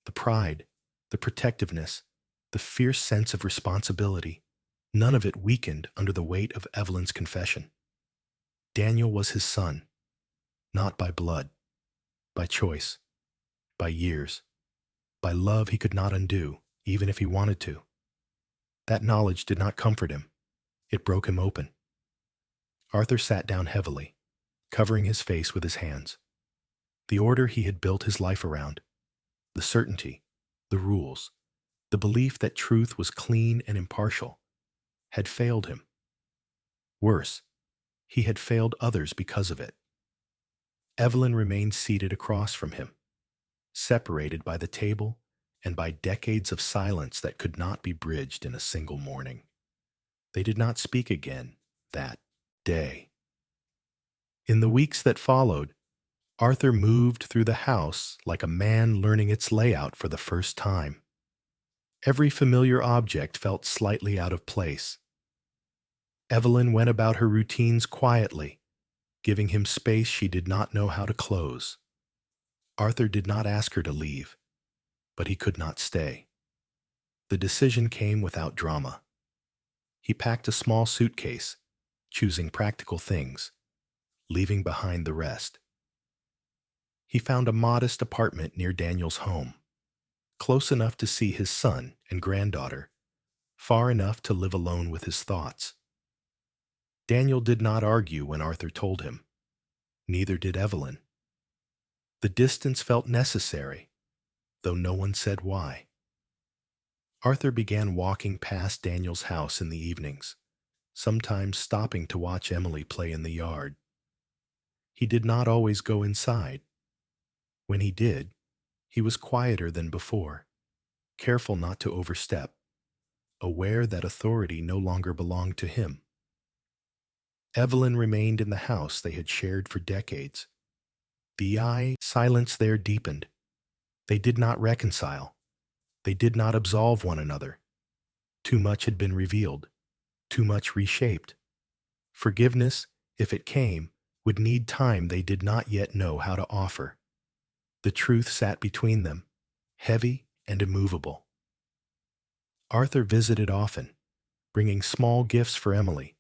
the pride, the protectiveness, the fierce sense of responsibility, none of it weakened under the weight of Evelyn's confession. Daniel was his son, not by blood, by choice, by years, by love he could not undo, even if he wanted to. That knowledge did not comfort him. It broke him open. Arthur sat down heavily, covering his face with his hands. The order he had built his life around, the certainty, the rules, the belief that truth was clean and impartial, had failed him. Worse, he had failed others because of it. Evelyn remained seated across from him, separated by the table and by decades of silence that could not be bridged in a single morning. They did not speak again that day. In the weeks that followed, Arthur moved through the house like a man learning its layout for the first time. Every familiar object felt slightly out of place. Evelyn went about her routines quietly, giving him space she did not know how to close. Arthur did not ask her to leave, but he could not stay. The decision came without drama. He packed a small suitcase, choosing practical things, leaving behind the rest. He found a modest apartment near Daniel's home, close enough to see his son and granddaughter, far enough to live alone with his thoughts. Daniel did not argue when Arthur told him. Neither did Evelyn. The distance felt necessary, though no one said why. Arthur began walking past Daniel's house in the evenings, sometimes stopping to watch Emily play in the yard. He did not always go inside. When he did, he was quieter than before, careful not to overstep, aware that authority no longer belonged to him. Evelyn remained in the house they had shared for decades. The silence there deepened. They did not reconcile. They did not absolve one another. Too much had been revealed, too much reshaped. Forgiveness, if it came, would need time they did not yet know how to offer. The truth sat between them, heavy and immovable. Arthur visited often, bringing small gifts for Emily,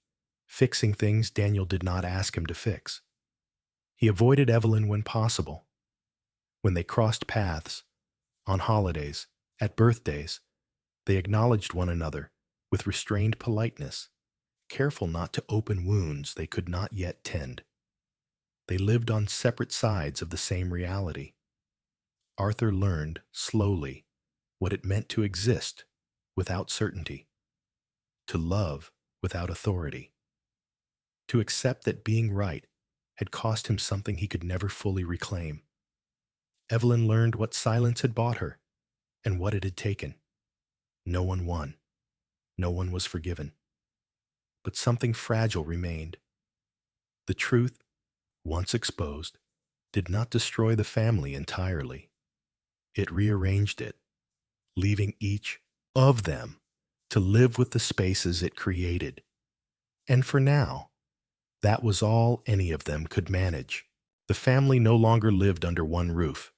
fixing things Daniel did not ask him to fix. He avoided Evelyn when possible. When they crossed paths, on holidays, at birthdays, they acknowledged one another with restrained politeness, careful not to open wounds they could not yet tend. They lived on separate sides of the same reality. Arthur learned, slowly, what it meant to exist without certainty, to love without authority, to accept that being right had cost him something he could never fully reclaim. Evelyn learned what silence had bought her and what it had taken. No one won. No one was forgiven. But something fragile remained. The truth, once exposed, did not destroy the family entirely. It rearranged it, leaving each of them to live with the spaces it created. And for now, that was all any of them could manage. The family no longer lived under one roof.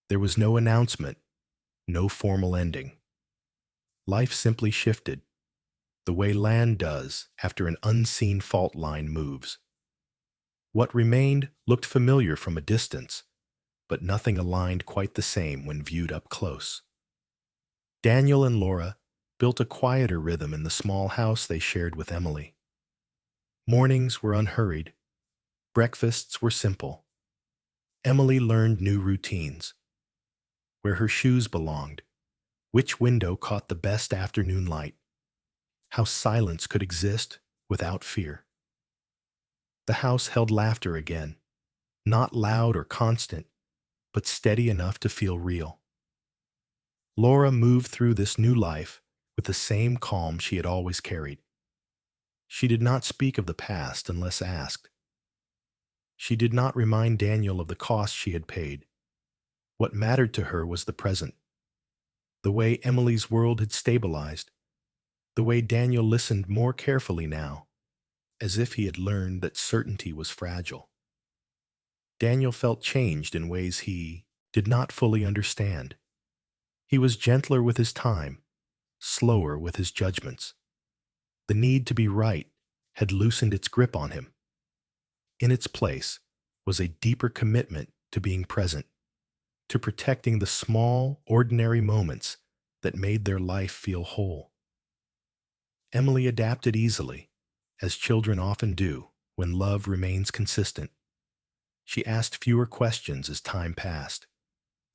There was no announcement, no formal ending. Life simply shifted, the way land does after an unseen fault line moves. What remained looked familiar from a distance, but nothing aligned quite the same when viewed up close. Daniel and Laura built a quieter rhythm in the small house they shared with Emily. Mornings were unhurried. Breakfasts were simple. Emily learned new routines. Where her shoes belonged, which window caught the best afternoon light, how silence could exist without fear. The house held laughter again, not loud or constant, but steady enough to feel real. Laura moved through this new life with the same calm she had always carried. She did not speak of the past unless asked. She did not remind Daniel of the cost she had paid. What mattered to her was the present, the way Emily's world had stabilized, the way Daniel listened more carefully now, as if he had learned that certainty was fragile. Daniel felt changed in ways he did not fully understand. He was gentler with his time, slower with his judgments. The need to be right had loosened its grip on him. In its place was a deeper commitment to being present, to protecting the small, ordinary moments that made their life feel whole. Emily adapted easily, as children often do when love remains consistent. She asked fewer questions as time passed,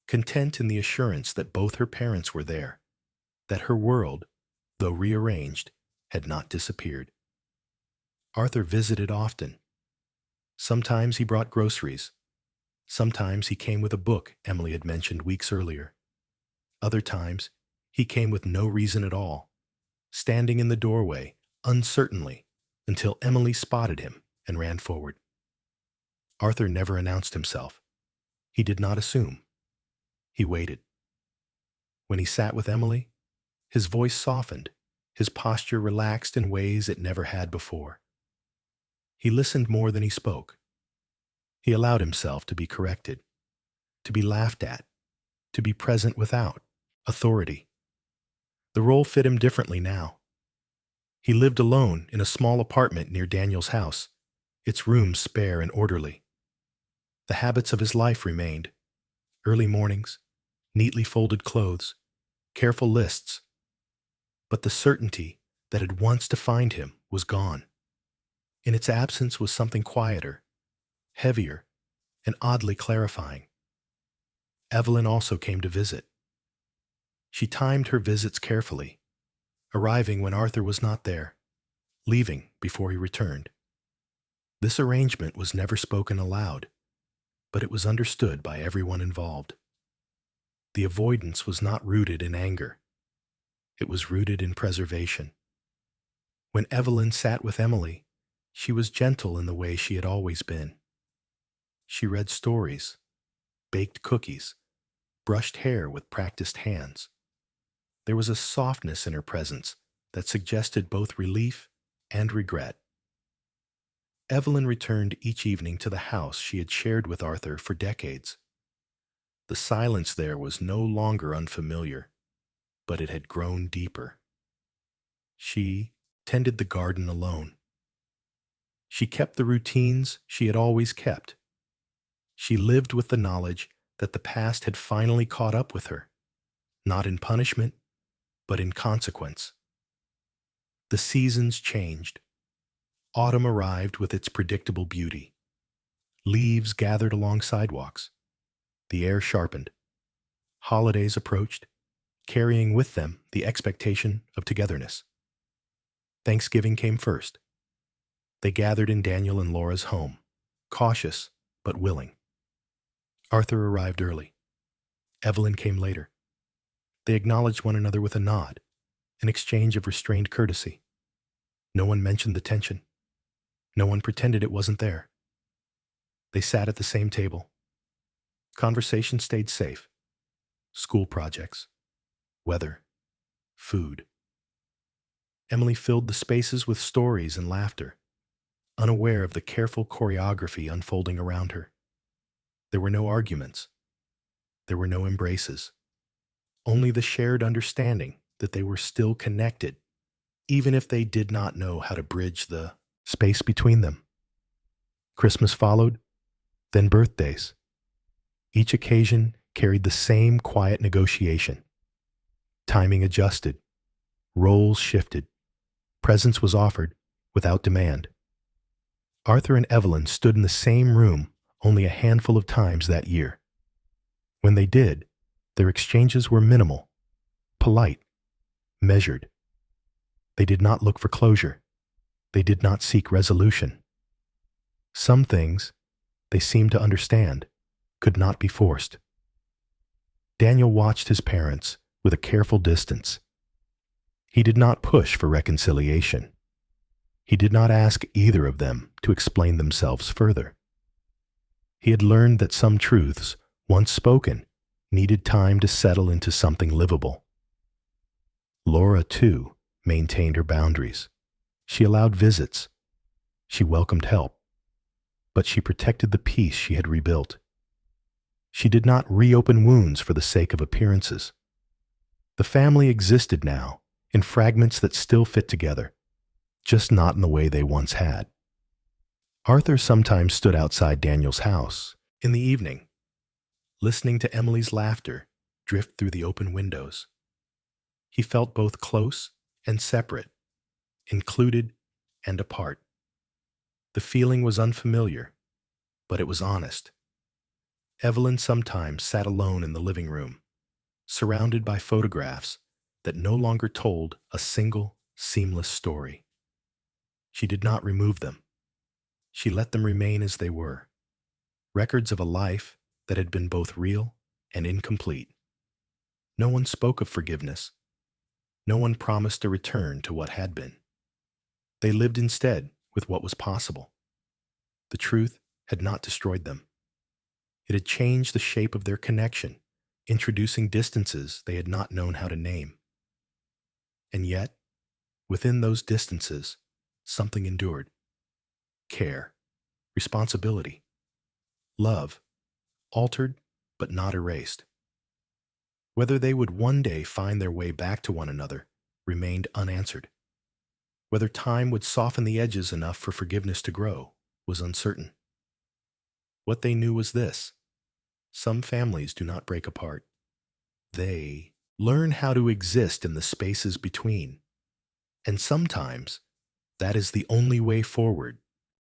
content in the assurance that both her parents were there, that her world, though rearranged, had not disappeared. Arthur visited often. Sometimes he brought groceries. Sometimes he came with a book Emily had mentioned weeks earlier. Other times, he came with no reason at all, standing in the doorway, uncertainly, until Emily spotted him and ran forward. Arthur never announced himself. He did not assume. He waited. When he sat with Emily, his voice softened, his posture relaxed in ways it never had before. He listened more than he spoke. He allowed himself to be corrected, to be laughed at, to be present without authority. The role fit him differently now. He lived alone in a small apartment near Daniel's house, its rooms spare and orderly. The habits of his life remained: early mornings, neatly folded clothes, careful lists. But the certainty that had once defined him was gone. In its absence was something quieter, heavier, and oddly clarifying. Evelyn also came to visit. She timed her visits carefully, arriving when Arthur was not there, leaving before he returned. This arrangement was never spoken aloud, but it was understood by everyone involved. The avoidance was not rooted in anger. It was rooted in preservation. When Evelyn sat with Emily, she was gentle in the way she had always been. She read stories, baked cookies, brushed hair with practiced hands. There was a softness in her presence that suggested both relief and regret. Evelyn returned each evening to the house she had shared with Arthur for decades. The silence there was no longer unfamiliar, but it had grown deeper. She tended the garden alone. She kept the routines she had always kept. She lived with the knowledge that the past had finally caught up with her, not in punishment, but in consequence. The seasons changed. Autumn arrived with its predictable beauty. Leaves gathered along sidewalks. The air sharpened. Holidays approached, carrying with them the expectation of togetherness. Thanksgiving came first. They gathered in Daniel and Laura's home, cautious but willing. Arthur arrived early. Evelyn came later. They acknowledged one another with a nod, an exchange of restrained courtesy. No one mentioned the tension. No one pretended it wasn't there. They sat at the same table. Conversation stayed safe. School projects, weather, food. Emily filled the spaces with stories and laughter, unaware of the careful choreography unfolding around her. There were no arguments. There were no embraces. Only the shared understanding that they were still connected, even if they did not know how to bridge the space between them. Christmas followed, then birthdays. Each occasion carried the same quiet negotiation. Timing adjusted. Roles shifted. Presence was offered without demand. Arthur and Evelyn stood in the same room only a handful of times that year. When they did, their exchanges were minimal, polite, measured. They did not look for closure. They did not seek resolution. Some things, they seemed to understand, could not be forced. Daniel watched his parents with a careful distance. He did not push for reconciliation. He did not ask either of them to explain themselves further. He had learned that some truths, once spoken, needed time to settle into something livable. Laura, too, maintained her boundaries. She allowed visits. She welcomed help. But she protected the peace she had rebuilt. She did not reopen wounds for the sake of appearances. The family existed now, in fragments that still fit together, just not in the way they once had. Arthur sometimes stood outside Daniel's house in the evening, listening to Emily's laughter drift through the open windows. He felt both close and separate, included and apart. The feeling was unfamiliar, but it was honest. Evelyn sometimes sat alone in the living room, surrounded by photographs that no longer told a single, seamless story. She did not remove them. She let them remain as they were, records of a life that had been both real and incomplete. No one spoke of forgiveness. No one promised a return to what had been. They lived instead with what was possible. The truth had not destroyed them. It had changed the shape of their connection, introducing distances they had not known how to name. And yet, within those distances, something endured. Care, responsibility, love, altered but not erased. Whether they would one day find their way back to one another remained unanswered. Whether time would soften the edges enough for forgiveness to grow was uncertain. What they knew was this: some families do not break apart. They learn how to exist in the spaces between. And sometimes that is the only way forward